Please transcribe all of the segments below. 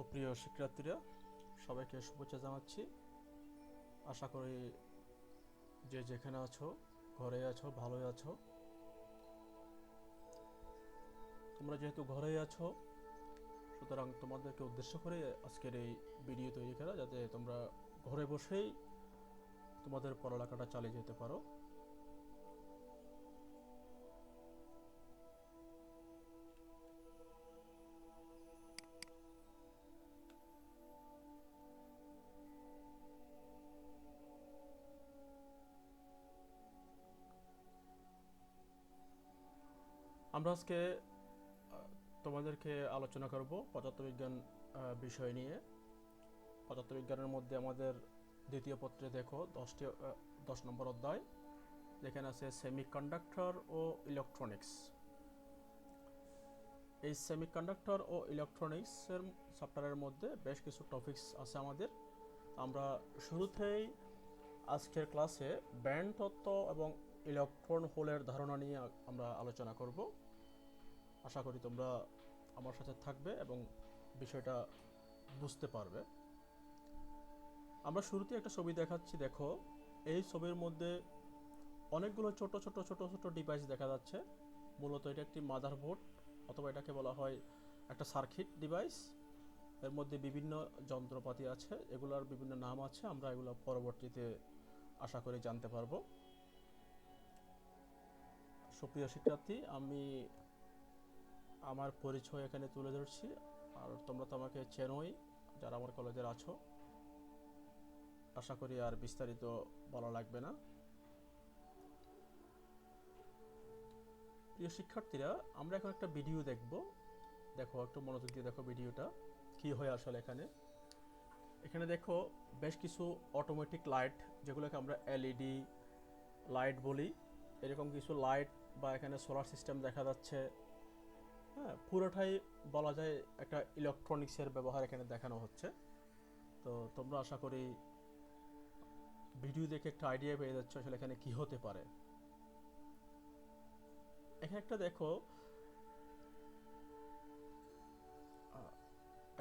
সুপ্রিয় শিক্ষার্থীরা, সবাইকে শুভেচ্ছা জানাচ্ছি। আশা করি যে যেখানে আছো, ঘরে আছো, ভালোই আছো। তোমরা যেহেতু ঘরেই আছো, সুতরাং তোমাদেরকে উদ্দেশ্য করে আজকের এই ভিডিও তৈরি করা, যাতে তোমরা ঘরে বসেই তোমাদের পড়ালেখাটা চালিয়ে যেতে পারো। আমরা আজকে তোমাদেরকে আলোচনা করব পদার্থবিজ্ঞান বিষয় নিয়ে। পদার্থবিজ্ঞানের মধ্যে আমাদের দ্বিতীয় পত্রে দেখো 10 নম্বর অধ্যায়, যেখানে আছে সেমিকন্ডাক্টর ও ইলেকট্রনিক্স। এই সেমিকন্ডাক্টর ও ইলেকট্রনিক্সের চ্যাপ্টারের মধ্যে বেশ কিছু টপিকস আছে আমাদের। আমরা শুরুতেই আজকের ক্লাসে ব্যান্ড তত্ত্ব এবং ইলেকট্রন হোলের ধারণা নিয়ে আমরা আলোচনা করব। আশা করি তোমরা আমার সাথে থাকবে এবং বিষয়টা বুঝতে পারবে। আমরা শুরুতে একটা ছবি দেখাচ্ছি, দেখো। এই ছবির মধ্যে অনেকগুলো ছোট ছোট ছোট ছোট ডিভাইস দেখা যাচ্ছে। মূলত এটা একটি মাদারবোর্ড, অথবা এটাকে বলা হয় একটা সার্কিট ডিভাইস। এর মধ্যে বিভিন্ন যন্ত্রপাতি আছে, এগুলোর বিভিন্ন নাম আছে, আমরা এগুলো পরবর্তীতে আশা করি জানতে পারবো। সুপ্রিয় শিক্ষার্থী, আমি আমার পরিচয় এখানে তুলে ধরছি, আর তোমরা তো আমাকে চেনোই যারা আমার কলেজের আছো। আশা করি আর বিস্তারিত বলা লাগবে না। প্রিয় শিক্ষার্থীরা, আমরা এখন একটা ভিডিও দেখব। দেখো, একটু মনোযোগ দিয়ে দেখো ভিডিওটা কি হয় আসলে। এখানে দেখো বেশ কিছু অটোমেটিক লাইট, যেগুলোকে আমরা এলইডি লাইট বলি, এরকম কিছু লাইট বা এখানে সোলার সিস্টেম দেখা যাচ্ছে। হ্যাঁ, পুরোটাই বলা যায় একটা ইলেকট্রনিক্সের ব্যবহার এখানে দেখানো হচ্ছে। তো তোমরা আশা করি ভিডিও দেখে একটা আইডিয়া পেয়ে যাচ্ছ আসলে এখানে কি হতে পারে। এখানে একটা দেখো,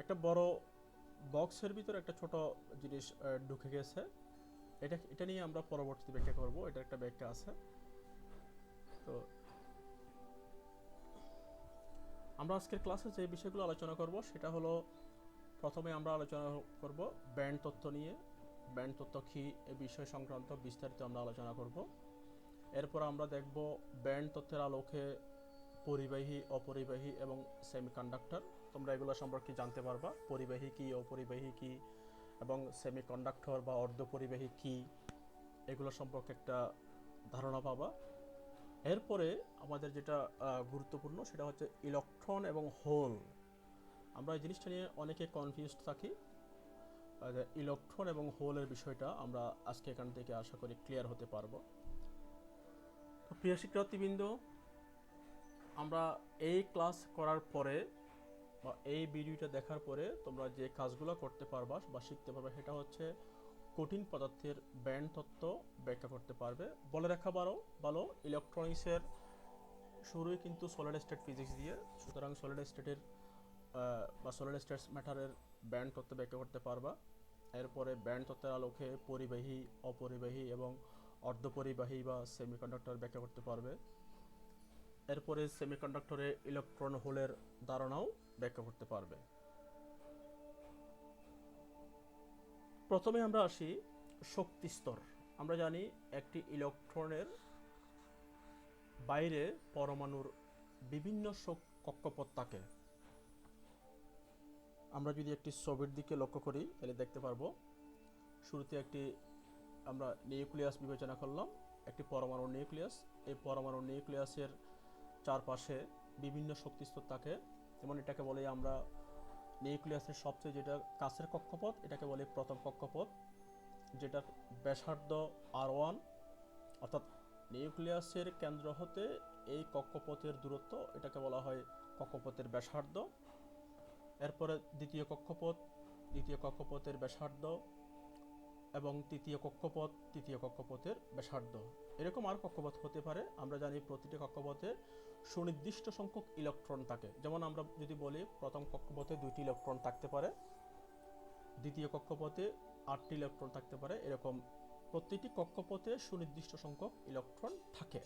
একটা বড় বক্সের ভিতরে একটা ছোট জিনিস ঢুকে গেছে। এটা নিয়ে আমরা পরবর্তীতে ব্যাখ্যা করব, এটা একটা ব্যাখ্যা আছে। তো আমরা আজকের ক্লাসে যে বিষয়গুলো আলোচনা করব সেটা হলো, প্রথমে আমরা আলোচনা করব ব্যান্ড তত্ত্ব নিয়ে। ব্যান্ড তত্ত্ব কী, এই বিষয় সংক্রান্ত বিস্তারিত আমরা আলোচনা করব। এরপর আমরা দেখব ব্যান্ড তত্ত্বের আলোকে পরিবাহী, অপরিবাহী এবং সেমিকন্ডাক্টর। তোমরা এগুলো সম্পর্কে জানতে পারবা, পরিবাহী কী, অপরিবাহী কী, এবং সেমিকন্ডাক্টর বা অর্ধপরিবাহী কী, এগুলো সম্পর্কে একটা ধারণা পাবা। এরপরে আমাদের যেটা গুরুত্বপূর্ণ সেটা হচ্ছে ইলেকট্রন এবং হোল। আমরা এই জিনিসটা নিয়ে অনেকে কনফিউজড থাকি। ইলেকট্রন এবং হোলের বিষয়টা আমরা আজকে এখান থেকে আশা করি ক্লিয়ার হতে পারবো। তো প্রিয় শিক্ষার্থীবৃন্দ, আমরা এই ক্লাস করার পরে বা এই ভিডিওটা দেখার পরে তোমরা যে কাজগুলো করতে পারবা বা শিখতে পারবে সেটা হচ্ছে কঠিন পদার্থের ব্যান্ড তত্ত্ব ব্যাখ্যা করতে পারবে। বলে রাখা ভালো, ইলেকট্রনিক্সের শুরুই কিন্তু সলিড স্টেট ফিজিক্স দিয়ে। সুতরাং সলিড স্টেটের বা সলিড স্টেট ম্যাটারের ব্যান্ড তত্ত্ব ব্যাখ্যা করতে পারবা। এরপরে ব্যান্ড তত্ত্বের আলোকে পরিবাহী, অপরিবাহী এবং অর্ধপরিবাহী বা সেমিকন্ডাক্টর ব্যাখ্যা করতে পারবে। এরপরে সেমিকন্ডাক্টরে ইলেকট্রন হোলের ধারণাও ব্যাখ্যা করতে পারবে। প্রথমে আমরা আসি শক্তি স্তর। আমরা জানি একটি ইলেকট্রনের বাইরে পরমাণুর বিভিন্ন কক্ষপথ থাকে। আমরা যদি একটি ছবির দিকে লক্ষ্য করি তাহলে দেখতে পারবো, শুরুতে একটি আমরা নিউক্লিয়াস বিবেচনা করলাম, একটি পরমাণুর নিউক্লিয়াস। এই পরমাণুর নিউক্লিয়াসের চারপাশে বিভিন্ন শক্তিস্তর থাকে। যেমন এটাকে বলে আমরা নিউক্লিয়াসের সবচেয়ে যেটা কাছের কক্ষপথ, এটাকে বলে প্রথম কক্ষপথ, যেটার ব্যাসার্ধ R1, অর্থাৎ নিউক্লিয়াসের কেন্দ্র হতে এই কক্ষপথের দূরত্ব, এটাকে বলা হয় কক্ষপথের ব্যাসার্ধ। এরপরে দ্বিতীয় কক্ষপথের ব্যাসার্ধ এবং তৃতীয় কক্ষপথের ব্যাসার্ধ। এরকম আর কক্ষপথ হতে পারে। আমরা জানি প্রতিটি কক্ষপথে সুনির্দিষ্ট সংখ্যক ইলেকট্রন থাকে। যেমন আমরা যদি বলি প্রথম কক্ষপথে 2টি ইলেকট্রন থাকতে পারে, দ্বিতীয় কক্ষপথে 8টি ইলেকট্রন থাকতে পারে। এরকম প্রতিটি কক্ষপথে সুনির্দিষ্ট সংখ্যক ইলেকট্রন থাকে।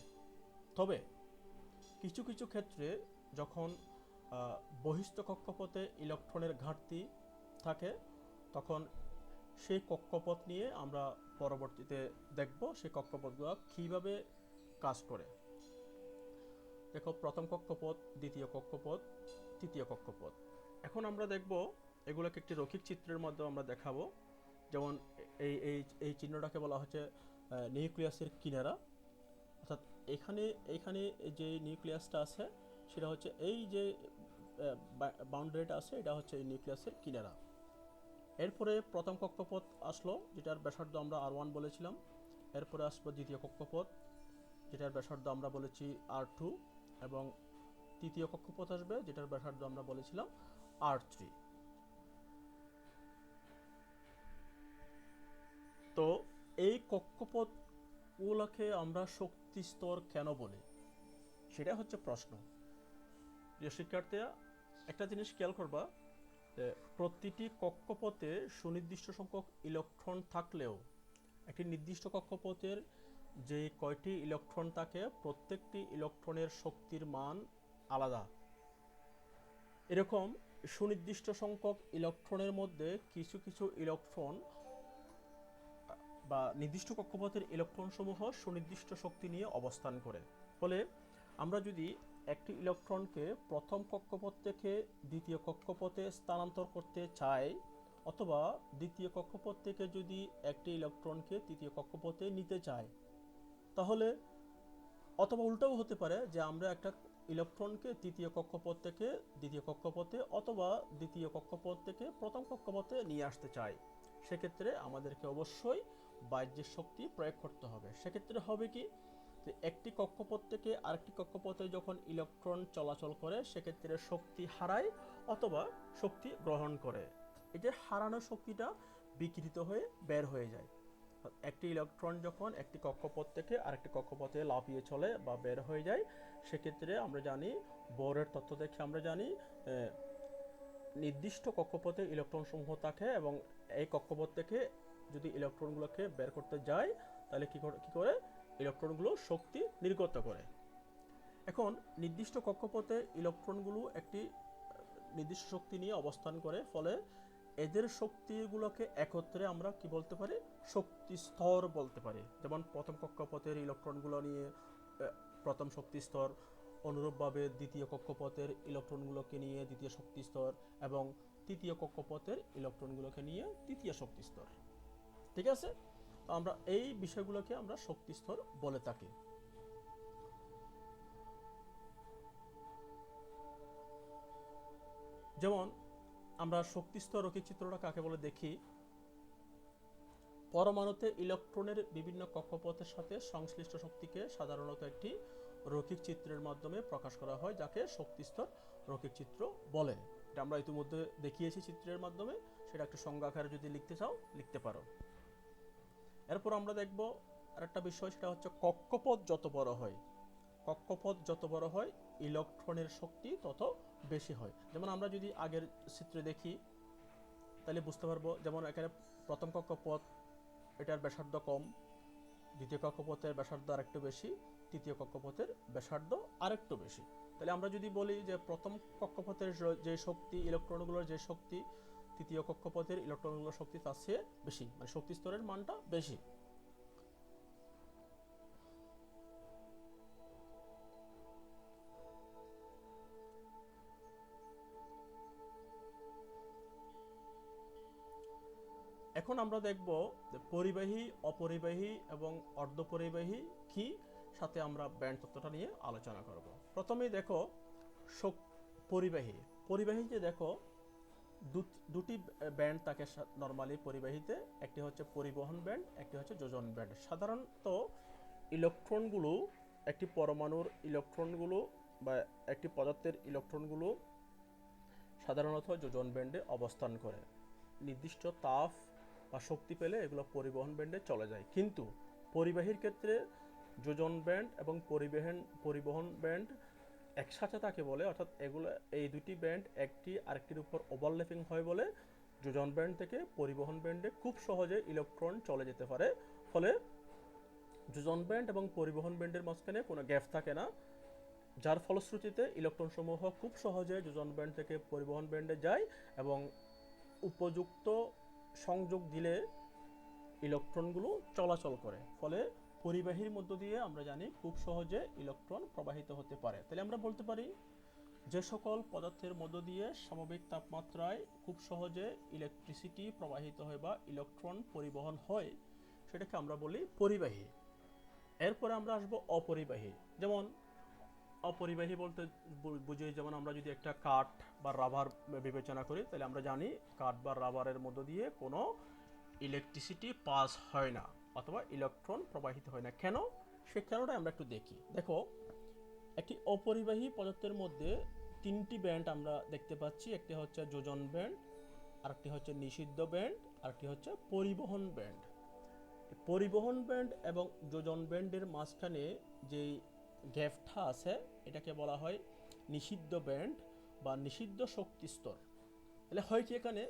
তবে কিছু কিছু ক্ষেত্রে যখন বহিস্থ কক্ষপথে ইলেকট্রনের ঘাটতি থাকে, তখন সেই কক্ষপথ নিয়ে আমরা পরবর্তীতে দেখব সেই কক্ষপথগুলো কীভাবে কাজ করে। দেখো, প্রথম কক্ষপথ, দ্বিতীয় কক্ষপথ, তৃতীয় কক্ষপথ। এখন আমরা দেখব এগুলোকে একটি রৈখিক চিত্রের মাধ্যমে আমরা দেখাবো। যেমন এই এই এই চিহ্নটাকে বলা হচ্ছে নিউক্লিয়াসের কিনারা। অর্থাৎ এখানে যে নিউক্লিয়াসটা আছে সেটা হচ্ছে এই যে বাউন্ডারিটা আছে, এটা হচ্ছে এই নিউক্লিয়াসের কিনারা। এরপরে প্রথম কক্ষপথ আসলো, যেটার ব্যাসার্ধ আমরা R1 বলেছিলাম। এরপরে আসলো দ্বিতীয় কক্ষপথ, যেটার ব্যাসার্ধ আমরা বলেছি R2, এবং তৃতীয় কক্ষপথ আসবে, যেটার ব্যাসার্ধ আমরা বলেছিলাম R3। তো এই কক্ষপথগুলোকে আমরা শক্তি স্তর কেন বলি, সেটা হচ্ছে প্রশ্ন। প্রিয় শিক্ষার্থীরা, একটা জিনিস খেয়াল করবা, প্রতিটি কক্ষপথে সুনির্দিষ্ট সংখ্যক ইলেকট্রন থাকলেও একটি নির্দিষ্ট কক্ষপথের যে কয়টি ইলেকট্রন থাকে, প্রত্যেকটি ইলেকট্রনের শক্তির মান আলাদা। এরকম সুনির্দিষ্ট সংখ্যক ইলেকট্রনের মধ্যে কিছু কিছু ইলেকট্রন বা নির্দিষ্ট কক্ষপথের ইলেকট্রন সমূহ সুনির্দিষ্ট শক্তি নিয়ে অবস্থান করে। ফলে আমরা যদি একটি ইলেকট্রনকে প্রথম কক্ষপথ থেকে দ্বিতীয় কক্ষপথে স্থানান্তর করতে চাই, অথবা দ্বিতীয় কক্ষপথ থেকে যদি একটি ইলেকট্রনকে তৃতীয় কক্ষপথে নিতে চাই, তাহলে অথবা উল্টাও হতে পারে যে আমরা একটা ইলেকট্রনকে তৃতীয় কক্ষপথ থেকে দ্বিতীয় কক্ষপথে অথবা দ্বিতীয় কক্ষপথ থেকে প্রথম কক্ষপথে নিয়ে আসতে চাই। সেক্ষেত্রে আমাদেরকে অবশ্যই বাহ্যিক শক্তি প্রয়োগ করতে হবে। সেক্ষেত্রে হবে কি, যে একটি কক্ষপথ থেকে আরেকটি কক্ষপথে যখন ইলেকট্রন চলাচল করে, সেক্ষেত্রে শক্তি হারায় অথবা শক্তি গ্রহণ করে। এই যে হারানো শক্তিটা বিকৃত হয়ে বের হয়ে যায়। একটি ইলেকট্রন যখন একটি কক্ষপথ থেকে আরেকটি কক্ষপথে লাফিয়ে চলে বা বের হয়ে যায়, সেক্ষেত্রে আমরা জানি, বোরের তত্ত্ব দেখে আমরা জানি, নির্দিষ্ট কক্ষপথে ইলেকট্রন সমূহ থাকে, এবং এই কক্ষপথ থেকে যদি ইলেকট্রনগুলোকে বের করতে যায়, তাহলে কি করে ইলেকট্রনগুলো শক্তি নির্গত করে। এখন নির্দিষ্ট কক্ষপথে ইলেকট্রনগুলো একটি নির্দিষ্ট শক্তি নিয়ে অবস্থান করে, ফলে এদের শক্তিগুলোকে একত্রে আমরা কি বলতে পারি, শক্তি স্তর বলতে পারি। যেমন প্রথম কক্ষপথের ইলেকট্রনগুলো নিয়ে প্রথম শক্তি স্তর, অনুরূপভাবে দ্বিতীয় কক্ষপথের ইলেকট্রনগুলোকে নিয়ে দ্বিতীয় শক্তি স্তর, এবং তৃতীয় কক্ষপথের ইলেকট্রনগুলোকে নিয়ে তৃতীয় শক্তি স্তর। ঠিক আছে, তো আমরা এই বিষয়গুলোকে আমরা শক্তি স্তর বলে থাকি। যেমন আমরা শক্তি স্তর রৈখিক চিত্রটা কাকে বলে দেখি। পরমাণুতে ইলেকট্রনের বিভিন্ন কক্ষপথের সাথে সংশ্লিষ্ট শক্তিকে সাধারণত একটি রৈখিক চিত্রের মাধ্যমে প্রকাশ করা হয়, যাকে শক্তি স্তর রৈখিক চিত্র বলে। এটা আমরা ইতিমধ্যে দেখিয়েছি চিত্রের মাধ্যমে, সেটা একটা সংজ্ঞা আকারে যদি লিখতে চাও লিখতে পারো। এরপর আমরা দেখব আরেকটা বিষয়, সেটা হচ্ছে কক্ষপথ যত বড় হয় ইলেকট্রনের শক্তি তত বেশি হয়। যেমন আমরা যদি আগের চিত্রে দেখি, তাহলে বুঝতে পারবো, যেমন এখানে প্রথম কক্ষপথ, এটার ব্যাসার্ধ কম, দ্বিতীয় কক্ষপথের ব্যাসার্ধ আরেকটু বেশি, তৃতীয় কক্ষপথের ব্যাসার্ধ আরেকটু বেশি। তাহলে আমরা যদি বলি যে প্রথম কক্ষপথের যে শক্তি, ইলেকট্রনগুলোর যে শক্তি, তৃতীয় কক্ষপথের ইলেকট্রনগুলোর শক্তি তার চেয়ে বেশি, মানে শক্তি স্তরের মানটা বেশি। এখন আমরা দেখব যে পরিবাহী, অপরিবাহী এবং অর্ধপরিবাহী কি, সাথে আমরা ব্যান্ড তত্ত্বটা নিয়ে আলোচনা করব। প্রথমেই দেখো পরিবাহীতে দেখো দুটি ব্যান্ড থাকে নরমালি পরিবাহীতে। একটি হচ্ছে পরিবহন ব্যান্ড, একটি হচ্ছে যোজন ব্যান্ড। সাধারণত ইলেকট্রনগুলো, একটি পরমাণুর ইলেকট্রনগুলো বা একটি পদার্থের ইলেকট্রনগুলো সাধারণত যোজন ব্যান্ডে অবস্থান করে। নির্দিষ্ট তাপ বা শক্তি পেলে এগুলো পরিবহন ব্যান্ডে চলে যায়। কিন্তু পরিবাহীর ক্ষেত্রে যোজন ব্যান্ড এবং পরিবহন ব্যান্ড একসাথে থাকে বলে, অর্থাৎ এগুলো এই দুটি ব্যান্ড একটি আরেকটির উপর ওভারল্যাপিং হয় বলে যোজন ব্যান্ড থেকে পরিবহন ব্যান্ডে খুব সহজে ইলেকট্রন চলে যেতে পারে। ফলে যোজন ব্যান্ড এবং পরিবহন ব্যান্ডের মাঝখানে কোনো গ্যাপ থাকে না, যার ফলশ্রুতিতে ইলেকট্রন সমূহ খুব সহজে যোজন ব্যান্ড থেকে পরিবহন ব্যান্ডে যায় এবং উপযুক্ত সংযোগ দিলে ইলেকট্রনগুলো চলাচল করে। ফলে পরিবাহীর মধ্য দিয়ে আমরা জানি খুব সহজে ইলেকট্রন প্রবাহিত হতে পারে। তাহলে আমরা বলতে পারি যে সকল পদার্থের মধ্য দিয়ে স্বাভাবিক তাপমাত্রায় খুব সহজে ইলেকট্রিসিটি প্রবাহিত হয় বা ইলেকট্রন পরিবহন হয় সেটাকে আমরা বলি পরিবাহী। এরপরে আমরা আসবো অপরিবাহী। যেমন অপরিবাহী বলতে বুঝি, যেমন আমরা যদি একটা কাঠ বা রাবার বিবেচনা করি, তাহলে আমরা জানি কাঠ বা রাবারের মধ্য দিয়ে কোনো ইলেকট্রিসিটি পাস হয় না অথবা ইলেকট্রন প্রবাহিত হয় না। কেন? সে কারণে আমরা একটু দেখি। দেখো, একটি অপরিবাহী পদার্থের মধ্যে তিনটি ব্যান্ড আমরা দেখতে পাচ্ছি। একটি হচ্ছে যোজন ব্যান্ড, আরেকটি হচ্ছে নিষিদ্ধ ব্যান্ড, আরেকটি হচ্ছে পরিবহন ব্যান্ড। পরিবহন ব্যান্ড এবং যোজন ব্যান্ডের মাঝখানে যেই গ্যাপটা আছে এটাকে বলা হয় নিষিদ্ধ ব্যান্ড বা নিষিদ্ধ শক্তি স্তর। তাহলে হয় কি, এখানে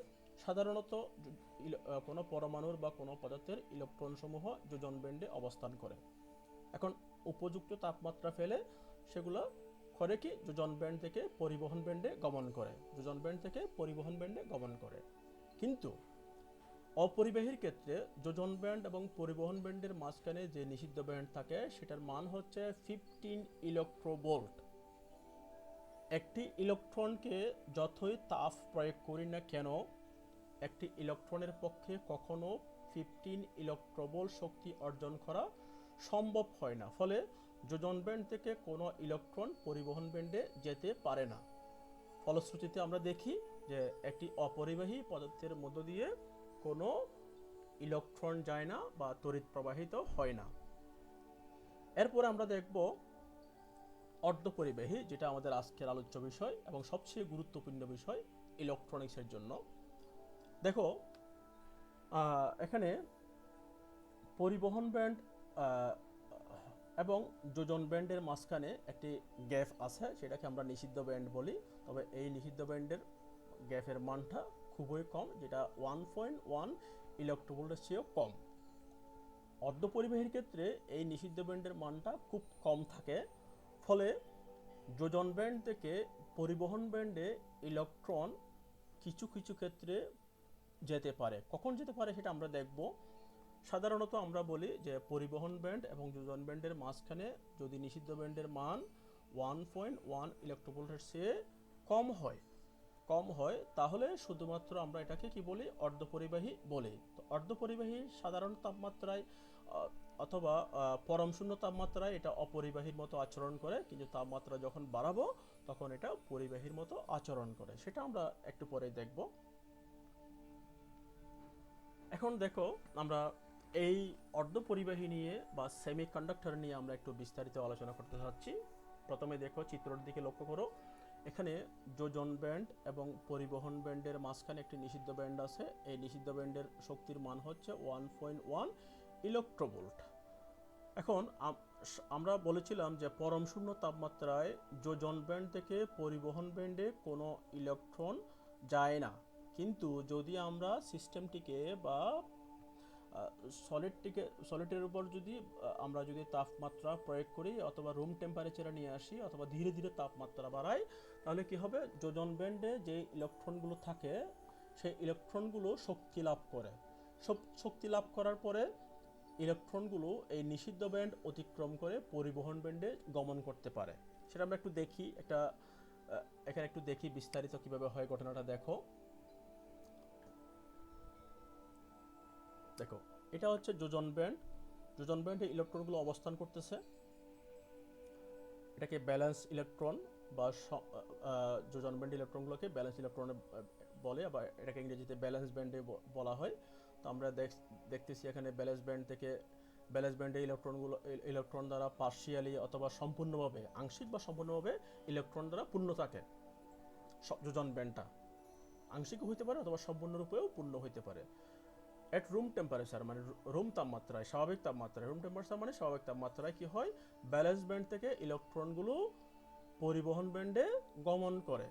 সাধারণত কোনো পরমাণুর বা কোনো পদার্থের ইলেকট্রন সমূহ যোজন ব্যান্ডে অবস্থান করে। এখন উপযুক্ত তাপমাত্রা ফেলে সেগুলো করে কি, যোজন ব্যান্ড থেকে পরিবহন ব্যান্ডে গমন করে, যোজন ব্যান্ড থেকে পরিবহন ব্যান্ডে গমন করে। কিন্তু অপরিবাহীর ক্ষেত্রে যোজন ব্যান্ড এবং পরিবহন ব্যান্ডের মাঝখানে যে নিষিদ্ধ ব্যান্ড থাকে সেটার মান হচ্ছে 15 ইলেকট্রোভোল্ট। একটি ইলেকট্রনকে যতই তাপ প্রয়োগ করি না কেন, একটি ইলেকট্রনের পক্ষে কখনো 15 ইলেকট্রোভোল্ট শক্তি অর্জন করা সম্ভব হয় না। ফলে যোজন ব্যান্ড থেকে কোনো ইলেকট্রন পরিবহন ব্যান্ডে যেতে পারে না। ফলশ্রুতিতে আমরা দেখি যে একটি অপরিবাহী পদার্থের মধ্য দিয়ে কোনো ইলেকট্রন যায় না বা তড়িৎ প্রবাহিত হয় না। এরপর আমরা দেখব অর্ধপরিবাহী, যেটা আমাদের আজকের আলোচ্য বিষয় এবং সবচেয়ে গুরুত্বপূর্ণ বিষয় ইলেকট্রনিক্সের জন্য। দেখো, এখানে পরিবহন ব্যান্ড এবং যোজন ব্যান্ডের মাঝখানে একটি গ্যাপ আছে, সেটাকে আমরা নিষিদ্ধ ব্যান্ড বলি। তবে এই নিষিদ্ধ ব্যান্ডের গ্যাপের মানটা খুবই কম, যেটা 1.1 ইলেকট্রোভোল্টের চেয়েও কম। অর্ধপরিবাহীর ক্ষেত্রে এই নিষিদ্ধ ব্যান্ডের মানটা খুব কম থাকে। ফলে যোজন ব্যান্ড থেকে পরিবহন ব্যান্ডে ইলেকট্রন কিছু কিছু ক্ষেত্রে যেতে পারে। কখন যেতে পারে সেটা আমরা দেখব। সাধারণত আমরা বলি যে পরিবহন ব্যান্ড এবং যোজন ব্যান্ডের মাঝখানে যদি নিষিদ্ধ ব্যান্ডের মান 1.1 ইলেকট্রোভোল্টের চেয়ে কম হয় তাহলে শুধুমাত্র আমরা এটাকে কি বলি, অর্ধপরিবাহী বলি। তো অর্ধপরিবাহী সাধারণ তাপমাত্রায় অথবা পরম শূন্য তাপমাত্রায় এটা অপরিবাহীর মতো আচরণ করে, কিন্তু তাপমাত্রা যখন বাড়াবো তখন এটা পরিবাহীর মতো আচরণ করে। সেটা আমরা একটু পরে দেখব। এখন দেখো, আমরা এই অর্ধপরিবাহী নিয়ে বা সেমিকন্ডাক্টর নিয়ে আমরা একটু বিস্তারিত আলোচনা করতে চাচ্ছি। প্রথমে দেখো, চিত্রের দিকে লক্ষ্য করো। এখানে যোজন ব্যান্ড এবং পরিবহন ব্যান্ডের মাঝখানে একটি নিষিদ্ধ ব্যান্ড আছে। এই নিষিদ্ধ ব্যান্ডের শক্তির মান হচ্ছে 1.1 ইলেকট্রোভোল্ট। এখন আমরা বলেছিলাম যে পরম শূন্য তাপমাত্রায় যোজন ব্যান্ড থেকে পরিবহন ব্যান্ডে কোনো ইলেকট্রন যায় না। কিন্তু যদি আমরা সিস্টেমটিকে বা সলিডের উপর আমরা যদি তাপমাত্রা প্রয়োগ করি অথবা রুম টেম্পারেচারে নিয়ে আসি অথবা ধীরে ধীরে তাপমাত্রা বাড়াই, তাহলে কি হবে, যোজন ব্যান্ডে যে ইলেকট্রনগুলো থাকে সেই ইলেকট্রনগুলো শক্তি লাভ করে। শক্তি লাভ করার পরে ইলেকট্রনগুলো এই নিষিদ্ধ ব্যান্ড অতিক্রম করে পরিবহন ব্যান্ডে গমন করতে পারে। সেটা আমরা একটু দেখি। এখানে একটু দেখি বিস্তারিত কিভাবে হয় ঘটনাটা। দেখো, এটা হচ্ছে যোজন ব্যান্ড। যোজন ব্যান্ডে ইলেকট্রনগুলো অবস্থান করতেছে। এটাকে ব্যালেন্স ইলেকট্রন বা যোজন ব্যান্ড ইলেকট্রনগুলোকে ব্যালেন্স ইলেকট্রন বলে, বা এটাকে ইংরেজিতে ব্যালেন্স ব্যান্ডে বলা হয়। তো আমরা দেখতেছি এখানে ব্যালেন্স ব্যান্ডে ইলেকট্রন দ্বারা পার্শিয়ালি অথবা সম্পূর্ণভাবে, আংশিক বা সম্পূর্ণভাবে ইলেকট্রন দ্বারা পূর্ণ থাকে। যোজন ব্যান্ডটা আংশিক হইতে পারে অথবা সম্পূর্ণরূপেও পূর্ণ হইতে পারে। এট রুম টেম্পারেচার মানে রুম তাপমাত্রায়, স্বাভাবিক তাপমাত্রায়, রুম টেম্পারেচার মানে স্বাভাবিক তাপমাত্রায় কি হয়, ব্যালেন্স ব্যান্ড থেকে ইলেকট্রনগুলো পরিবহন ব্যান্ডে গমন করে।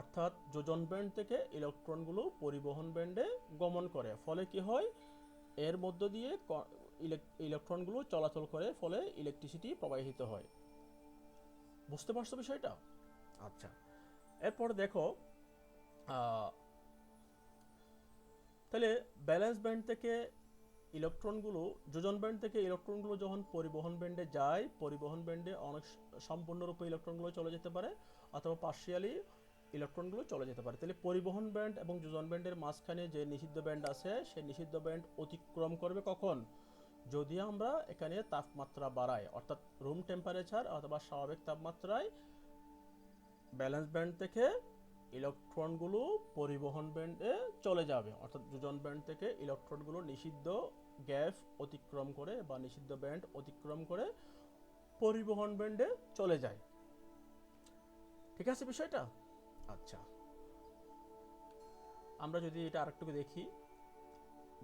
অর্থাৎ যোজন ব্যান্ড থেকে ইলেকট্রনগুলো পরিবহন ব্যান্ডে গমন করে, ফলে কি হয়, এর মধ্য দিয়ে ইলেকট্রনগুলো চলাচল করে, ফলে ইলেকট্রিসিটি প্রবাহিত হয়। বুঝতে পারছো বিষয়টা? আচ্ছা, এরপর দেখো তাহলে ব্যালেন্স ব্যান্ড থেকে ইলেকট্রনগুলো, যোজন ব্যান্ড থেকে ইলেকট্রনগুলো যখন পরিবহন ব্যান্ডে যায়, পরিবহন ব্যান্ডে অনেক সম্পূর্ণরূপে ইলেকট্রনগুলো চলে যেতে পারে অথবা পার্শিয়ালি ইলেকট্রনগুলো চলে যেতে পারে। তাহলে পরিবহন ব্যান্ড এবং যোজন ব্যান্ডের মাঝখানে যে নিষিদ্ধ ব্যান্ড আছে, সেই নিষিদ্ধ ব্যান্ড অতিক্রম করবে কখন? যদি আমরা এখানে তাপমাত্রা বাড়াই, অর্থাৎ রুম টেম্পারেচার অথবা স্বাভাবিক তাপমাত্রায় ব্যালেন্স ব্যান্ড থেকে ইলেকট্রনগুলো পরিবহন ব্যান্ডে চলে যাবে, অর্থাৎ যোজন ব্যান্ড থেকে ইলেকট্রনগুলো নিষিদ্ধ গ্যাপ অতিক্রম করে বা নিষিদ্ধ ব্যান্ড অতিক্রম করে পরিবহন ব্যান্ডে চলে যায়। ঠিক আছে বিষয়টা? আচ্ছা, আমরা যদি এটা আরেকটু দেখি,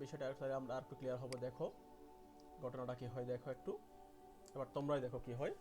বিষয়টা আমরা আরেকটু ক্লিয়ার হবে। দেখো ঘটনাটা কি হয়, দেখো একটু, এবার তোমরাই দেখো কি হয়।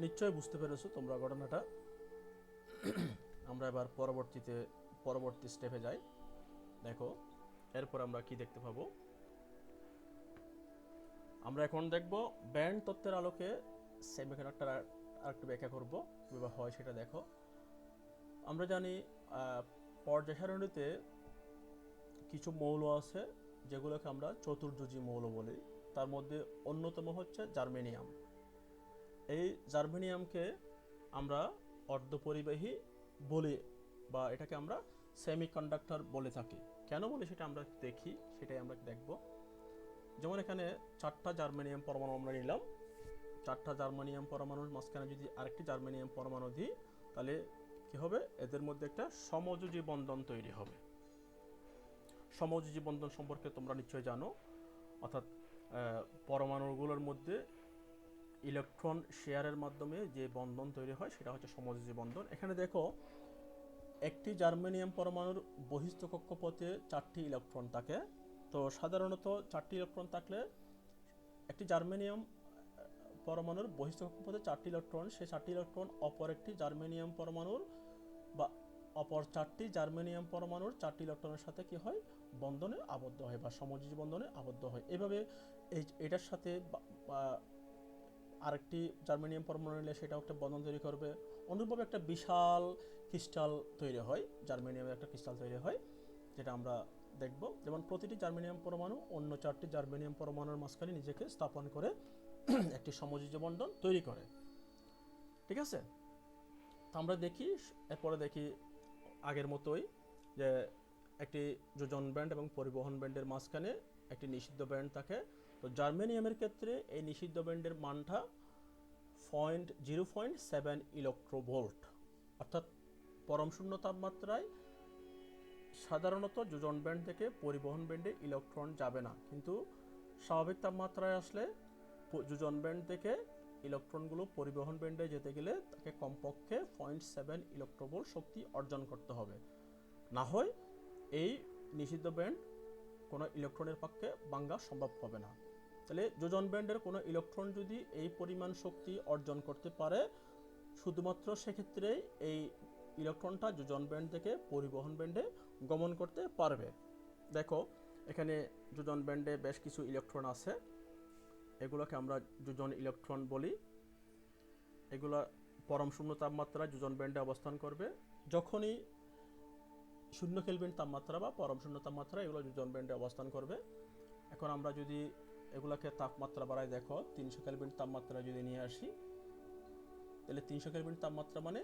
নিশ্চয়ই বুঝতে পেরেছো তোমরা ঘটনাটা। আমরা এবার পরবর্তী স্টেপে যাই। দেখো এরপর আমরা কি দেখতে পাবো। আমরা এখন দেখব ব্যান্ড তত্ত্বের আলোকে সেমিকন্ডাক্টর আরেকটু ব্যাখ্যা করব, কীভাবে হয় সেটা দেখো। আমরা জানি পর্যায় সারণীতে কিছু মৌল আছে যেগুলোকে আমরা চতুর্যুজী মৌল বলি। তার মধ্যে অন্যতম হচ্ছে জার্মেনিয়াম। এই জার্মেনিয়ামকে আমরা অর্ধপরিবাহী বলি, বা এটাকে আমরা সেমিকন্ডাক্টর বলে থাকি। কেন বলি সেটা আমরা দেখি, সেটাই আমরা দেখব। যেমন এখানে 4টা জার্মেনিয়াম পরমাণু আমরা নিলাম। 4টা জার্মেনিয়াম পরমাণুর মাঝখানে যদি আরেকটি জার্মেনিয়াম পরমাণু দিই, তাহলে কি হবে, এদের মধ্যে একটা সমযোজী বন্ধন তৈরি হবে। সমযোজী বন্ধন সম্পর্কে তোমরা নিশ্চয়ই জানো, অর্থাৎ পরমাণুগুলোর মধ্যে ইলেকট্রন শেয়ারের মাধ্যমে যে বন্ধন তৈরি হয় সেটা হচ্ছে সমযোজী বন্ধন। এখানে দেখো একটি জার্মেনিয়াম পরমাণুর বহিস্থ কক্ষপথে 4টি ইলেকট্রন থাকে। তো সাধারণত 4টি ইলেকট্রন থাকলে একটি জার্মেনিয়াম পরমাণুর বহিস্থ কক্ষপথে 4টি ইলেকট্রন, সেই 4টি ইলেকট্রন অপর একটি জার্মেনিয়াম পরমাণুর বা অপর 4টি জার্মেনিয়াম পরমাণুর 4টি ইলেকট্রনের সাথে কি হয়, বন্ধনে আবদ্ধ হয় বা সমযোজী বন্ধনে আবদ্ধ হয়। এভাবে এটার সাথে আরেকটি জার্মেনিয়াম পরমাণু নিলে সেটাও একটা বন্ধন তৈরি করবে। অনুরূপভাবে একটা বিশাল ক্রিস্টাল তৈরি হয়, জার্মেনিয়ামের একটা ক্রিস্টাল তৈরি হয়, যেটা আমরা দেখব। যেমন প্রতিটি জার্মেনিয়াম পরমাণু অন্য 4টি জার্মেনিয়াম পরমাণুর মাঝখানে নিজেকে স্থাপন করে একটি সমযোজী বন্ধন তৈরি করে। ঠিক আছে? তো আমরা দেখি, এরপরে দেখি আগের মতোই যে একটি যোজন ব্যান্ড এবং পরিবহন ব্যান্ডের মাঝখানে একটি নিষিদ্ধ ব্যান্ড থাকে। তো জার্মেনিয়ামের ক্ষেত্রে এই নিষিদ্ধ ব্যান্ডের মানটা 0.7 ইলেকট্রোভোল্ট, অর্থাৎ পরম শূন্য তাপমাত্রায় সাধারণত যোজন ব্যান্ড থেকে পরিবহন ব্যান্ডে ইলেকট্রন যাবে না, কিন্তু স্বাভাবিক তাপমাত্রায় আসলে যোজন ব্যান্ড থেকে ইলেকট্রনগুলো পরিবহন ব্যান্ডে যেতে গেলে তাকে কমপক্ষে 0.7 ইলেকট্রোভোল্ট শক্তি অর্জন করতে হবে, না হয় এই নিষিদ্ধ ব্যান্ড কোনো ইলেকট্রনের পক্ষে ভাঙা সম্ভব হবে না। তাহলে যোজন ব্যান্ডের কোনো ইলেকট্রন যদি এই পরিমাণ শক্তি অর্জন করতে পারে, শুধুমাত্র সেক্ষেত্রেই এই ইলেকট্রনটা যোজন ব্যান্ড থেকে পরিবহন ব্যান্ডে গমন করতে পারবে। দেখো এখানে যোজন ব্যান্ডে বেশ কিছু ইলেকট্রন আছে, এগুলোকে আমরা যোজন ইলেকট্রন বলি। এগুলা পরম শূন্য তাপমাত্রায় যোজন ব্যান্ডে অবস্থান করবে। যখনই 0 কেলভিন তাপমাত্রা বা পরম শূন্য তাপমাত্রা এগুলো যোজন ব্যান্ডে অবস্থান করবে। এখন আমরা যদি এগুলাকে তাপমাত্রা বাড়াই, দেখো 300 কেলভিন তাপমাত্রা যদি নিয়ে আসি, তাহলে 300 কেলভিন তাপমাত্রা মানে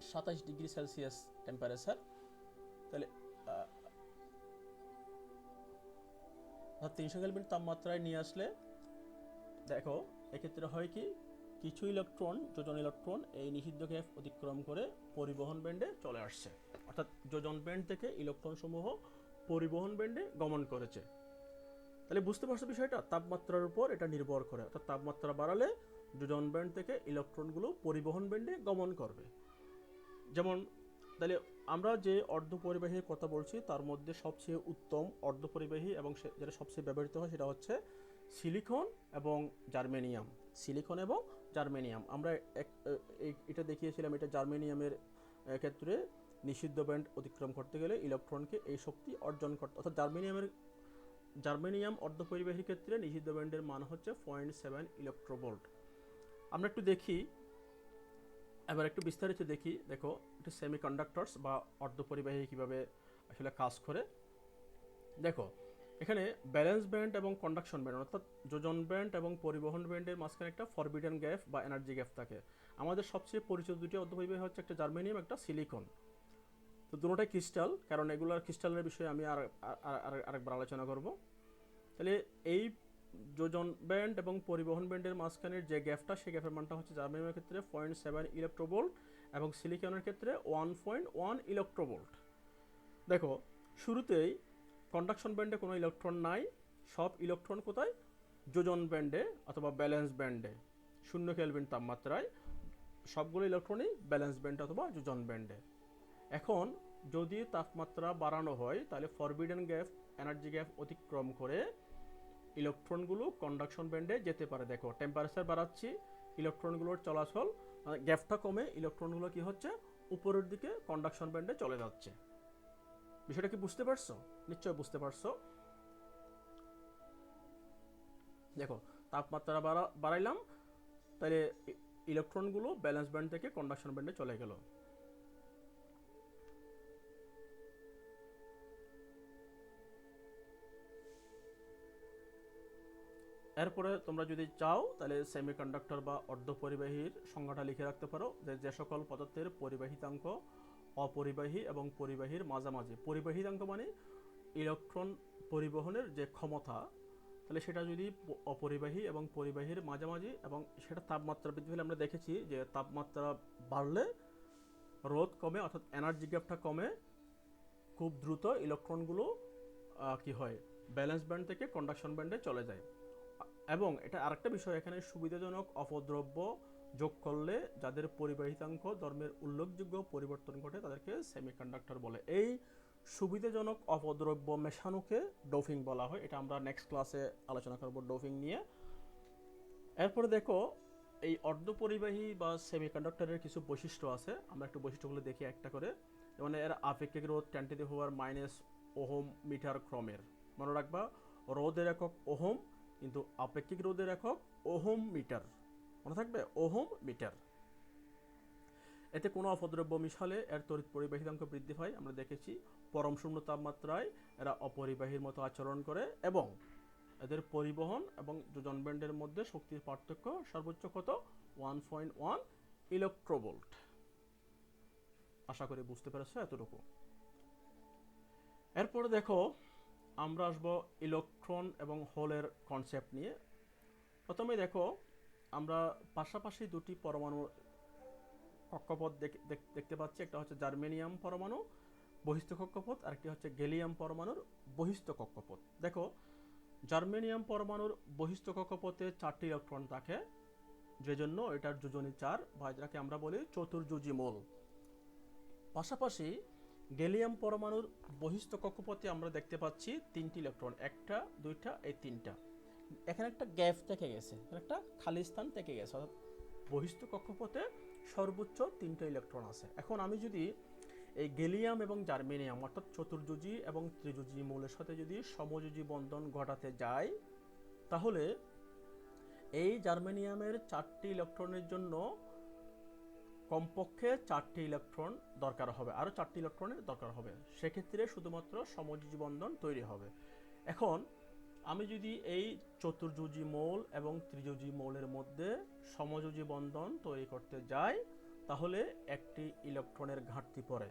27 ডিগ্রি সেলসিয়াস টেম্পারেচার। তাহলে 300 কেলভিন তাপমাত্রায় নিয়ে আসলে দেখো এক্ষেত্রে হয় কি, কিছু ইলেকট্রন যোজন ইলেকট্রন এই নিষিদ্ধ গ্যাপ অতিক্রম করে পরিবহন ব্যান্ডে চলে আসছে, অর্থাৎ যোজন ব্যান্ড থেকে ইলেকট্রন সমূহ পরিবহন ব্যান্ডে গমন করেছে। তাহলে বুঝতে পারছো বিষয়টা, তাপমাত্রার উপর এটা নির্ভর করে, অর্থাৎ তাপমাত্রা বাড়ালে যোজন ব্যান্ড থেকে ইলেকট্রনগুলো পরিবহন ব্যান্ডে গমন করবে। যেমন তাহলে আমরা যে অর্ধপরিবাহীর কথা বলছি তার মধ্যে সবচেয়ে উত্তম অর্ধপরিবাহী এবং যেটা সবচেয়ে ব্যবহৃত হয় সেটা হচ্ছে সিলিকন এবং জার্মেনিয়াম। সিলিকন এবং জার্মেনিয়াম আমরা এটা দেখিয়েছিলাম, এটা জার্মেনিয়ামের ক্ষেত্রে নিষিদ্ধ ব্যান্ড অতিক্রম করতে গেলে ইলেকট্রনকে এই শক্তি অর্জন করতে, অর্থাৎ জার্মেনিয়াম অর্ধপরিবাহীর ক্ষেত্রে নিষিদ্ধ ব্যান্ডের মান হচ্ছে 0.7 ইলেকট্রোভোল্ট। আমরা একটু দেখি, এবার একটু বিস্তারিত দেখি। দেখো এটা সেমিকন্ডাক্টরস বা অর্ধপরিবাহী কিভাবে আসলে কাজ করে। দেখো এখানে ব্যালেন্স ব্যান্ড এবং কন্ডাকশন ব্যান্ড, অর্থাৎ যোজন ব্যান্ড এবং পরিবহন ব্যান্ডের মাঝখানে একটা ফরবিডেন গ্যাপ বা এনার্জি গ্যাপ থাকে। আমাদের সবচেয়ে পরিচিত দুটি অর্ধপরিবাহী হচ্ছে একটা জার্মেনিয়াম, একটা সিলিকন। তো দুটোটাই ক্রিস্টাল, কারণ এগুলোর ক্রিস্টালের বিষয়ে আমি আরেকবার আলোচনা করব। তাহলে এই যোজন ব্যান্ড এবং পরিবহন ব্যান্ডের মাঝখানের যে গ্যাপটা, সেই গ্যাপের মানটা হচ্ছে জার্মেনিয়ামের ক্ষেত্রে 0.7 ইলেকট্রোভোল্ট এবং সিলিকনের ক্ষেত্রে 1.1 ইলেকট্রোভোল্ট। দেখো শুরুতেই কন্ডাকশন ব্যান্ডে কোনো ইলেকট্রন নাই, সব ইলেকট্রন কোথায়, যোজন ব্যান্ডে অথবা ব্যালেন্স ব্যান্ডে। 0 কেলভিন তাপমাত্রায় সবগুলো ইলেকট্রনই ব্যালেন্স ব্যান্ড অথবা যোজন ব্যান্ডে। এখন যদি তাপমাত্রা বাড়ানো হয় তাহলে ফরবিডেন গ্যাপ এনার্জি গ্যাপ অতিক্রম করে ইলেকট্রনগুলো কন্ডাকশন ব্যান্ডে যেতে পারে। দেখো টেম্পারেচার বাড়াচ্ছি, ইলেকট্রনগুলোর চলাচল, গ্যাপটা কমে ইলেকট্রনগুলো কি হচ্ছে, উপরের দিকে কন্ডাকশন ব্যান্ডে চলে যাচ্ছে। বিষয়টা কি বুঝতে পারছো? নিশ্চয় বুঝতে পারছো। দেখো তাপমাত্রা বাড়াইলাম, তাহলে ইলেকট্রনগুলো ব্যালেন্স ব্যান্ড থেকে কন্ডাকশন ব্যান্ডে চলে গেল। এরপরে তোমরা যদি চাও তাহলে সেমিকন্ডাক্টর বা অর্ধপরিবাহীর সংজ্ঞাটা লিখে রাখতে পারো, যে সকল পদার্থের পরিবাহিতাঙ্ক অপরিবাহী এবং পরিবাহীর মাঝামাঝি। পরিবাহিতাঙ্ক মানে ইলেকট্রন পরিবহনের যে ক্ষমতা, তাহলে সেটা যদি অপরিবাহী এবং পরিবাহীর মাঝামাঝি, এবং সেটা তাপমাত্রা বৃদ্ধি পেলে আমরা দেখেছি যে তাপমাত্রা বাড়লে রোধ কমে, অর্থাৎ এনার্জি গ্যাপটা কমে, খুব দ্রুত ইলেকট্রনগুলো কি হয়, ব্যালেন্স ব্যান্ড থেকে কন্ডাকশন ব্যান্ডে চলে যায়। এবং এটা আরেকটা বিষয়, এখানে সুবিধাজনক অপদ্রব্য যোগ করলে যাদের পরিবাহিতাঙ্ক ধর্মের উল্লেখযোগ্য পরিবর্তন ঘটে তাদেরকে সেমিকন্ডাক্টর বলে। এই সুবিধাজনক অপদ্রব্য মেশানোকে ডোপিং বলা হয়। এটা আমরা নেক্সট ক্লাসে আলোচনা করব ডোপিং নিয়ে। এরপরে দেখো এই অর্ধপরিবাহী বা সেমিকন্ডাক্টরের কিছু বৈশিষ্ট্য আছে, আমরা একটু বৈশিষ্ট্যগুলো দেখি একটা করে। যেমন এর আপেক্ষিক রোধ 10⁻⁻⁻ ওহম মিটার ক্রমের। মনে রাখবা রোধের একক ওহম, কিন্তু আপেক্ষিক রোধের একক ওহম মিটার, মনে থাকবে ওহম মিটার। এতে কোনো অপদ্রব্য মিশালে এর তড়িৎ পরিবাহিতাঙ্ক বৃদ্ধি পায়। আমরা দেখেছি পরম শূন্য তাপমাত্রায় এরা অপরিবাহীর মতো আচরণ করে এবং এদের পরিবহন এবং যোজন ব্যান্ডের মধ্যে শক্তির পার্থক্য সর্বোচ্চ কত, 1.1 ইলেকট্রোভোল্ট। আশা করি বুঝতে পেরেছো এতটুকু। এরপরে দেখো আমরা আসবো ইলেকট্রন এবং হোলের কনসেপ্ট নিয়ে। প্রথমে দেখো আমরা পাশাপাশি দুটি পরমাণু কক্ষপথ দেখতে পাচ্ছি, একটা হচ্ছে জার্মেনিয়াম পরমাণু বহিস্থ কক্ষপথ, আরেকটি হচ্ছে গ্যালিয়াম পরমাণুর বহিস্থ কক্ষপথ। দেখো জার্মেনিয়াম পরমাণুর বহিস্থ কক্ষপথে 4টি ইলেকট্রন থাকে যে জন্য এটার যোজনী 4 বা এটাকে আমরা বলি চতুর্যোজী মৌল। পাশাপাশি গ্যালিয়াম পরমাণুর বহিস্থ কক্ষপথে আমরা দেখতে পাচ্ছি 3টি ইলেকট্রন, একটা দুইটা এই 3টা। এখানে একটা গ্যাপ থেকে গেছে, একটা খালি স্থান থেকে গেছে, অর্থাৎ বহিস্থ কক্ষপথে সর্বোচ্চ 3টা ইলেকট্রন আছে। এখন আমি যদি এই গ্যালিয়াম এবং জার্মেনিয়াম অর্থাৎ চতুর্যোজী এবং ত্রিযোজী মৌলের সাথে যদি সমযোজী বন্ধন ঘটাতে যাই, তাহলে এই জার্মেনিয়ামের 4টি ইলেকট্রনের জন্য কমপক্ষে 4টি ইলেকট্রন দরকার হবে, আরও 4টি ইলেকট্রনের দরকার হবে। সেক্ষেত্রে শুধুমাত্র সমযোজী বন্ধন তৈরি হবে। এখন আমি যদি এই চতুর্যোজী মৌল এবং ত্রিযোজী মৌলের মধ্যে সমযোজী বন্ধন তৈরি করতে যাই, তাহলে একটি ইলেকট্রনের ঘাটতি পড়ে।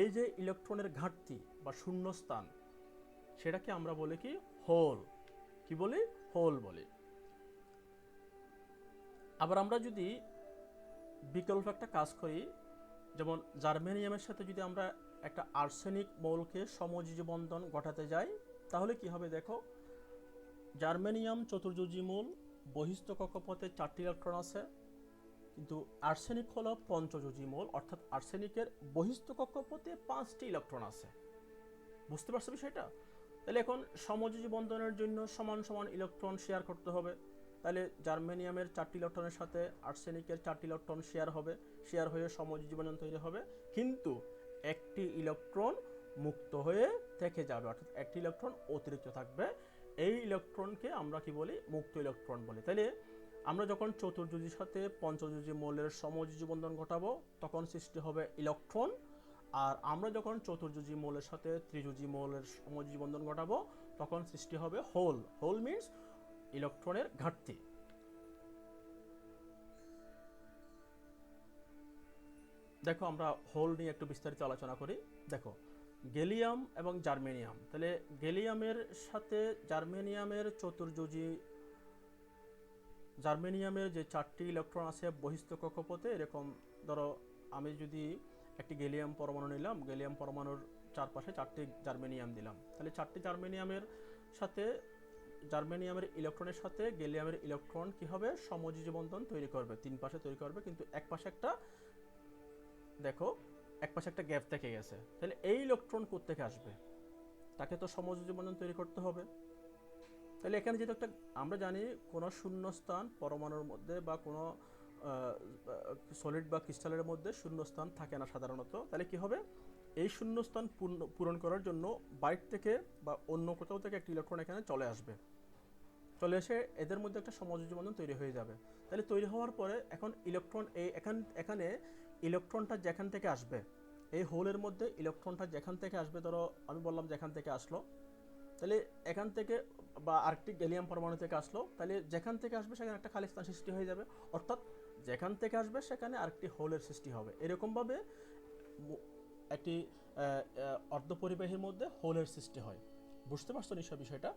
এই যে ইলেকট্রনের ঘাটতি বা শূন্যস্থান, সেটাকে আমরা বলি কি হোল। কি বলি? হোল বলি। আবার আমরা যদি বিকল্প একটা কাজ করি, যেমন জার্মেনিয়ামের সাথে যদি আমরা একটা আর্সেনিক মৌলকে সমযোজী বন্ধন ঘটাতে যাই, তাহলে কি হবে দেখো, জার্মেনিয়াম চতুর্যোজী মৌল, বহিস্থ কক্ষপথে 4টি ইলেকট্রন আছে, কিন্তু আর্সেনিক হলো পঞ্চযোজী মৌল, অর্থাৎ আর্সেনিকের বহিস্থ কক্ষপথে 5টি ইলেকট্রন আছে। বুঝতে পারছো বিষয়টা? তাহলে এখন সমযোজী বন্ধনের জন্য সমান সমান ইলেকট্রন শেয়ার করতে হবে। তাহলে জার্মেনিয়ামের 4টি ইলেকট্রনের সাথে আর্সেনিকের 4টি ইলেকট্রন শেয়ার হয়ে সমযোজী বন্ধন তৈরি হবে, কিন্তু একটি ইলেকট্রন মুক্ত হয়ে থেকে যাবে, অর্থাৎ একটি ইলেকট্রন অতিরিক্ত থাকবে। এই ইলেকট্রনকে আমরা কি বলি? মুক্ত ইলেকট্রন বলি। তাহলে আমরা যখন চতুর্যোজীর সাথে পঞ্চযোজী মৌলের সমযোজী বন্ধন ঘটাবো, তখন সৃষ্টি হবে ইলেকট্রন। আর আমরা যখন চতুর্যোজী মৌলের সাথে ত্রিযোজী মৌলের সমযোজী বন্ধন ঘটাবো, তখন সৃষ্টি হবে হোল। হোল মিন্স ইলেকট্রনের ঘাটতি। দেখো আমরা হোল নিয়ে একটু বিস্তারিত আলোচনা করি। দেখো গ্যালিয়াম এবং জার্মেনিয়াম, তাহলে গ্যালিয়ামের সাথে জার্মেনিয়ামের জার্মেনিয়ামের যে 4টি ইলেকট্রন আছে বহিস্থ কক্ষপথে, এরকম ধরো আমি যদি একটি গ্যালিয়াম পরমাণু নিলাম, গ্যালিয়াম পরমাণুর চারপাশে 4টি জার্মেনিয়াম দিলাম, তাহলে 4টি জার্মেনিয়ামের সাথে জার্মেনিয়ামের ইলেকট্রনের সাথে গ্যালিয়ামের ইলেকট্রন কি হবে? সমযোজী বন্ধন তৈরি করবে, 3 পাশে তৈরি করবে, কিন্তু এক পাশে একটা গ্যাপ থেকে গেছে। তাহলে এই ইলেকট্রন কোত্থেকে আসবে? তাকে তো সমযোজী বন্ধন তৈরি করতে হবে। তাহলে এখানে যেহেতু আমরা জানি কোনো শূন্যস্থান পরমাণুর মধ্যে বা কোনো সলিড বা ক্রিস্টালের মধ্যে শূন্যস্থান থাকে না সাধারণত। তাহলে কি হবে? এই শূন্যস্থান পূরণ করার জন্য বাইর থেকে বা অন্য কোথাও থেকে একটি ইলেকট্রন এখানে চলে এসে এদের মধ্যে একটা সমযোজী বন্ধন তৈরি হয়ে যাবে। তাহলে তৈরি হওয়ার পরে এখন ইলেকট্রন এখানে ইলেকট্রনটা যেখান থেকে আসবে, এই হোলের মধ্যে ইলেকট্রনটা যেখান থেকে আসবে, ধরো আমি বললাম যেখান থেকে আসলো, তাহলে এখান থেকে বা আরেকটি গ্যালিয়াম পরমাণু থেকে আসলো, তাহলে যেখান থেকে আসবে সেখানে একটা খালি স্থান সৃষ্টি হয়ে যাবে, অর্থাৎ যেখান থেকে আসবে সেখানে আরেকটি হোলের সৃষ্টি হবে। এরকমভাবে একটি অর্ধপরিবাহীর মধ্যে হোলের সৃষ্টি হয়। বুঝতে পারছো নিশ্চয় বিষয়টা?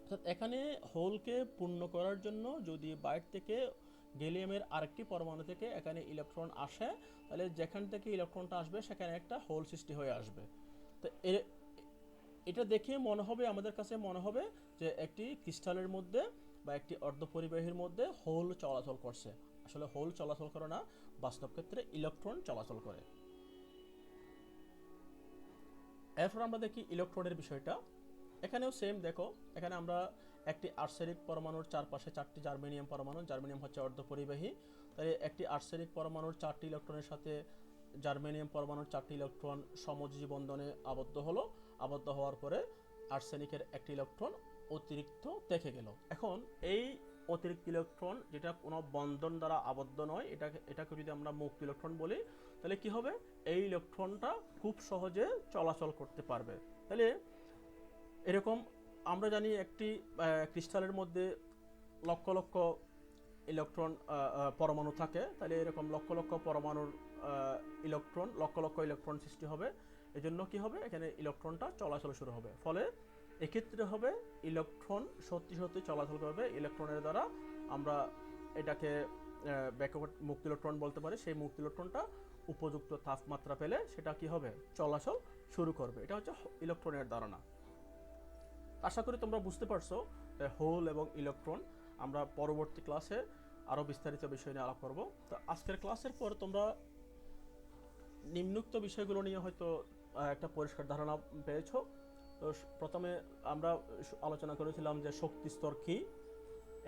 অর্থাৎ এখানে হোলকে পূর্ণ করার জন্য যদি বাইরে থেকে গ্যালিয়ামের আরেকটি পরমাণু থেকে এখানে ইলেকট্রন আসে, তাহলে যেখান থেকে ইলেকট্রনটা আসবে সেখানে একটা হোল সৃষ্টি হয়ে আসবে। তো এটা দেখে আমাদের কাছে মনে হবে যে একটি ক্রিস্টালের মধ্যে বা একটি অর্ধপরিবাহীর মধ্যে হোল চলাচল করছে। আসলে হোল চলাচল করে না, বাস্তব ক্ষেত্রে ইলেকট্রন চলাচল করে। এরপর আমরা দেখি ইলেকট্রনের বিষয়টা। এখানেও সেম, দেখো এখানে আমরা একটি আর্সেনিক পরমাণুর চারপাশে 4টি জার্মেনিয়াম পরমাণু, জার্মেনিয়াম হচ্ছে অর্ধপরিবাহী, তাই একটি আর্সেনিক পরমাণুর 4টি ইলেকট্রনের সাথে জার্মেনিয়াম পরমাণুর 4টি ইলেকট্রন সমযোজী বন্ধনে আবদ্ধ হওয়ার পরে আর্সেনিকের একটি ইলেকট্রন অতিরিক্ত থেকে গেল। এখন এই অতিরিক্ত ইলেকট্রন যেটা কোনো বন্ধন দ্বারা আবদ্ধ নয়, এটাকে যদি আমরা মুক্ত ইলেকট্রন বলি, তাহলে কি হবে? এই ইলেকট্রনটা খুব সহজে চলাচল করতে পারবে। তাহলে এরকম আমরা জানি একটি ক্রিস্টালের মধ্যে লক্ষ লক্ষ ইলেকট্রন পরমাণু থাকে, তাহলে এরকম লক্ষ লক্ষ পরমাণুর লক্ষ লক্ষ ইলেকট্রন সৃষ্টি হবে। এজন্য কি হবে? এখানে ইলেকট্রনটা চলাচল শুরু হবে, ফলে এক্ষেত্রে হবে ইলেকট্রন সত্যি চলাচল করবে। ইলেকট্রনের দ্বারা আমরা এটাকে ব্যাকওয়ার্ড মুক্ত ইলেকট্রন বলতে পারি। সেই মুক্ত ইলেকট্রনটা উপযুক্ত তাপমাত্রা পেলে সেটা কি হবে? চলাচল শুরু করবে। এটা হচ্ছে ইলেকট্রনের ধারণা। আশা করি তোমরা বুঝতে পারছো হোল এবং ইলেকট্রন। আমরা পরবর্তী ক্লাসে আরও বিস্তারিত বিষয় নিয়ে আলাপ করব। তো আজকের ক্লাসের পর তোমরা নিম্নোক্ত বিষয়গুলো নিয়ে হয়তো একটা পরিষ্কার ধারণা পেয়েছো। তো প্রথমে আমরা আলোচনা করেছিলাম যে শক্তি স্তর কী,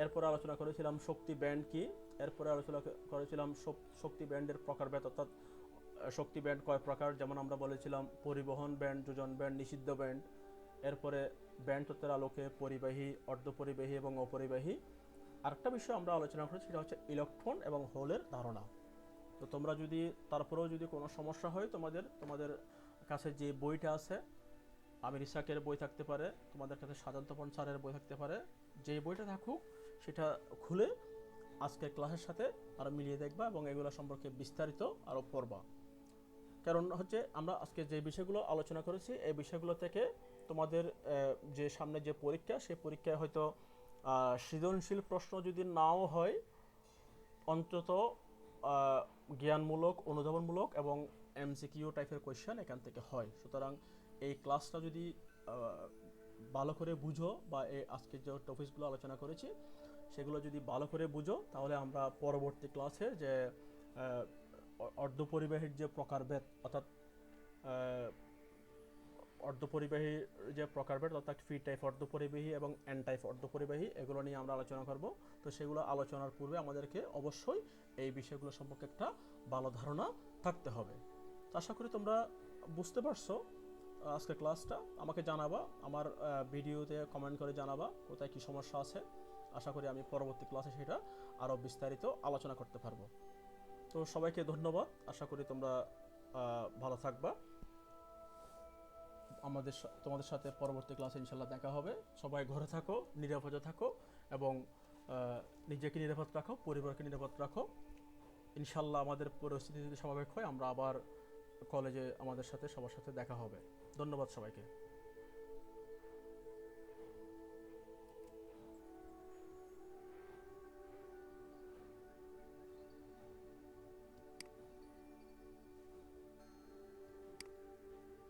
এরপরে আলোচনা করেছিলাম শক্তি ব্যান্ড কী, এরপরে আলোচনা করেছিলাম শক্তি ব্যান্ডের প্রকারভেদ, অর্থাৎ শক্তি ব্যান্ড কয় প্রকার, যেমন আমরা বলেছিলাম পরিবহন ব্যান্ড, যোজন ব্যান্ড, নিষিদ্ধ ব্যান্ড। এরপরে ব্যান্ড তত্ত্বের আলোকে পরিবাহী, অর্ধপরিবাহী এবং অপরিবাহী। আরেকটা বিষয় আমরা আলোচনা করেছি সেটা হচ্ছে ইলেকট্রন এবং হোলের ধারণা। তো তোমরা যদি তারপরেও যদি কোনো সমস্যা হয়, তোমাদের কাছে যে বইটা আছে, আমির ইসাকের বই থাকতে পারে, তোমাদের কাছে সাজান তপন স্যারের বই থাকতে পারে, যে বইটা থাকুক সেটা খুলে আজকের ক্লাসের সাথে আরও মিলিয়ে দেখবা এবং এগুলো সম্পর্কে বিস্তারিত আরও পড়বা। কারণ হচ্ছে আমরা আজকে যে বিষয়গুলো আলোচনা করেছি এই বিষয়গুলো থেকে তোমাদের যে সামনে যে পরীক্ষা, সেই পরীক্ষায় হয়তো সৃজনশীল প্রশ্ন যদি নাও হয়, অন্তত জ্ঞানমূলক, অনুধাবনমূলক এবং এমসিকিউ টাইপের কোয়েশ্চেন এখান থেকে হয়। সুতরাং এই ক্লাসটা যদি ভালো করে বুঝো বা এই আজকে যে টপিকসগুলো আলোচনা করেছি সেগুলো যদি ভালো করে বুঝো, তাহলে আমরা পরবর্তী ক্লাসে যে অর্ধপরিবাহীর যে প্রকারভেদ, অর্থাৎ অর্ধপরিবাহীর যে প্রকারভেদ, অর্থাৎ ফি টাইপ অর্ধপরিবাহী এবং এন টাইপ অর্ধপরিবাহী, এগুলো নিয়ে আমরা আলোচনা করব। তো সেগুলো আলোচনার পূর্বে আমাদেরকে অবশ্যই এই বিষয়গুলো সম্পর্কে একটা ভালো ধারণা থাকতে হবে। তো আশা করি তোমরা বুঝতে পারছো আজকের ক্লাসটা। আমাকে জানাবা, আমার ভিডিওতে কমেন্ট করে জানাবা কোথায় কী সমস্যা আছে। আশা করি আমি পরবর্তী ক্লাসে সেটা আরও বিস্তারিত আলোচনা করতে পারবো। তো সবাইকে ধন্যবাদ, আশা করি তোমরা ভালো থাকবা। তোমাদের সাথে পরবর্তী ক্লাসে ইনশাল্লাহ দেখা হবে। সবাই ঘরে থাকো, নিরাপদে থাকো এবং নিজেকে নিরাপদ রাখো, পরিবারকে নিরাপদ রাখো। ইনশাল্লাহ আমাদের পরিস্থিতি যদি স্বাভাবিক হয় আমরা আবার কলেজে আমাদের সাথে সবার সাথে দেখা হবে। ধন্যবাদ সবাইকে।